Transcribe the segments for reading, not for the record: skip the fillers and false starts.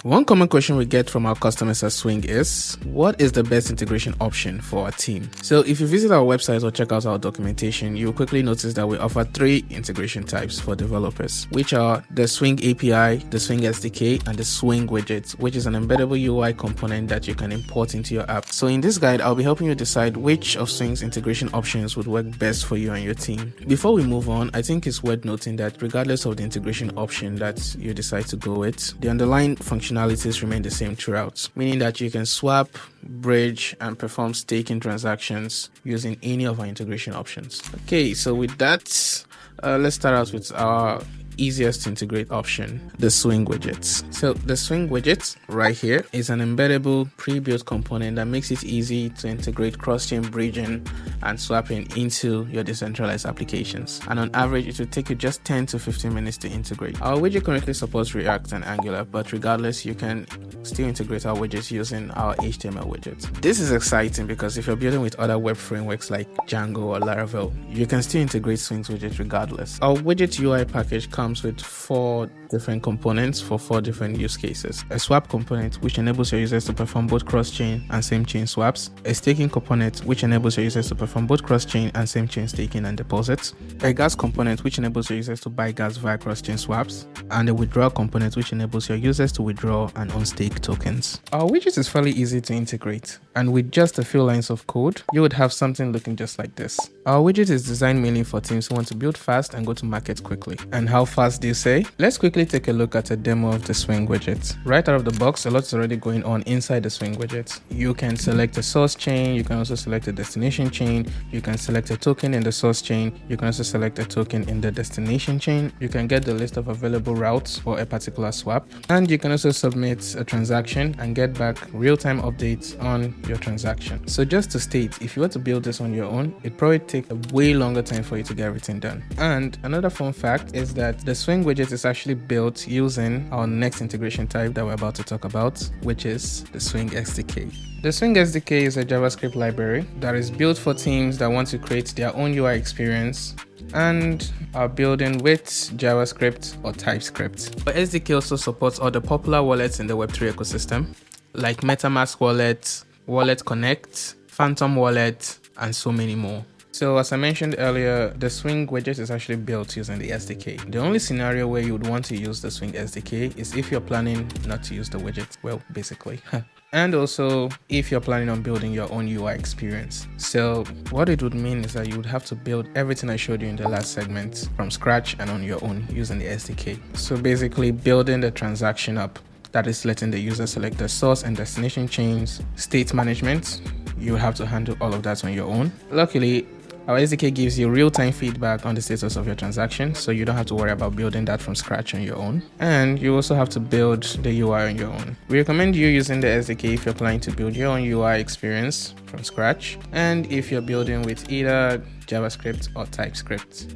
One common question we get from our customers at Swing is, what is the best integration option for our team? So if you visit our website or check out our documentation, you'll quickly notice that we offer 3 integration types for developers, which are the Swing API, the Swing SDK, and the Swing Widget, which is an embeddable UI component that you can import into your app. So in this guide, I'll be helping you decide which of Swing's integration options would work best for you and your team. Before we move on, I think it's worth noting that regardless of the integration option that you decide to go with, the underlying functionalities remain the same throughout, meaning that you can swap, bridge, and perform staking transactions using any of our integration options. Okay, so with that, let's start out with our easiest to integrate option, the Swing Widgets. So the Swing Widget right here is an embeddable pre-built component that makes it easy to integrate cross-chain bridging and swapping into your decentralized applications. And on average, it will take you just 10 to 15 minutes to integrate. Our widget currently supports React and Angular, but regardless, you can still integrate our widgets using our HTML widget. This is exciting because if you're building with other web frameworks like Django or Laravel, you can still integrate Swing's widget regardless. Our widget UI package comes with 4 different components for 4 different use cases. A swap component, which enables your users to perform both cross-chain and same-chain swaps. A staking component, which enables your users to perform both cross-chain and same-chain staking and deposits. A gas component, which enables your users to buy gas via cross-chain swaps. And a withdrawal component, which enables your users to withdraw and unstake tokens. Our widget is fairly easy to integrate, and with just a few lines of code, you would have something looking just like this. Our widget is designed mainly for teams who want to build fast and go to market quickly. And how fast do you say? Let's quickly take a look at a demo of the Swing widget. Right out of the box, a lot is already going on inside the Swing widget. You can select a source chain, you can also select a destination chain, you can select a token in the source chain, you can also select a token in the destination chain, you can get the list of available routes for a particular swap, and you can also submit a transaction and get back real-time updates on your transaction. So just to state, if you were to build this on your own, it probably take a way longer time for you to get everything done. And another fun fact is that the Swing widget is actually built using our next integration type that we're about to talk about, which is the Swing SDK. The Swing SDK is a JavaScript library that is built for teams that want to create their own UI experience and are building with JavaScript or TypeScript. But SDK also supports all the popular wallets in the Web3 ecosystem, like MetaMask Wallet, Wallet Connect, Phantom Wallet, and so many more. So as I mentioned earlier, the Swing widget is actually built using the SDK. The only scenario where you would want to use the Swing SDK is if you're planning not to use the widget, well, basically. And also if you're planning on building your own UI experience. So what it would mean is that you would have to build everything I showed you in the last segment from scratch and on your own using the SDK. So basically building the transaction app, that is letting the user select the source and destination chains, state management, you have to handle all of that on your own. Luckily, our SDK gives you real-time feedback on the status of your transaction, so you don't have to worry about building that from scratch on your own. And you also have to build the UI on your own. We recommend you using the SDK if you're planning to build your own UI experience from scratch, and if you're building with either JavaScript or TypeScript.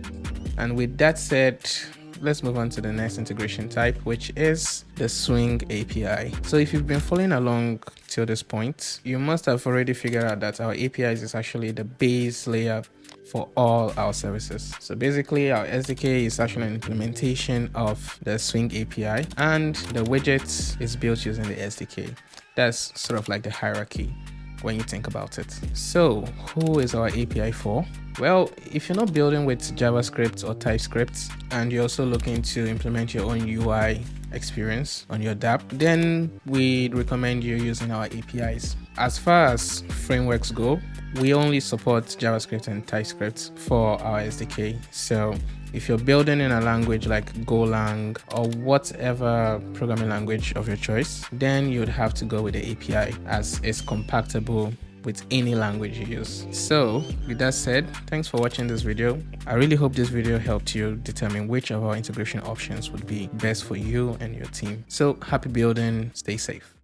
And with that said, let's move on to the next integration type, which is the Swing API. So if you've been following along till this point, you must have already figured out that our APIs is actually the base layer for all our services. So basically our SDK is actually an implementation of the Swing API, and the widget is built using the SDK. That's sort of like the hierarchy when you think about it. So who is our API for? Well, if you're not building with JavaScript or TypeScript and you're also looking to implement your own UI experience on your dApp, then we'd recommend you using our APIs. As far as frameworks go, we only support JavaScript and TypeScript for our SDK. So if you're building in a language like Golang or whatever programming language of your choice, then you'd have to go with the API as it's compatible with any language you use. So with that said, thanks for watching this video. I really hope this video helped you determine which of our integration options would be best for you and your team. So happy building, stay safe.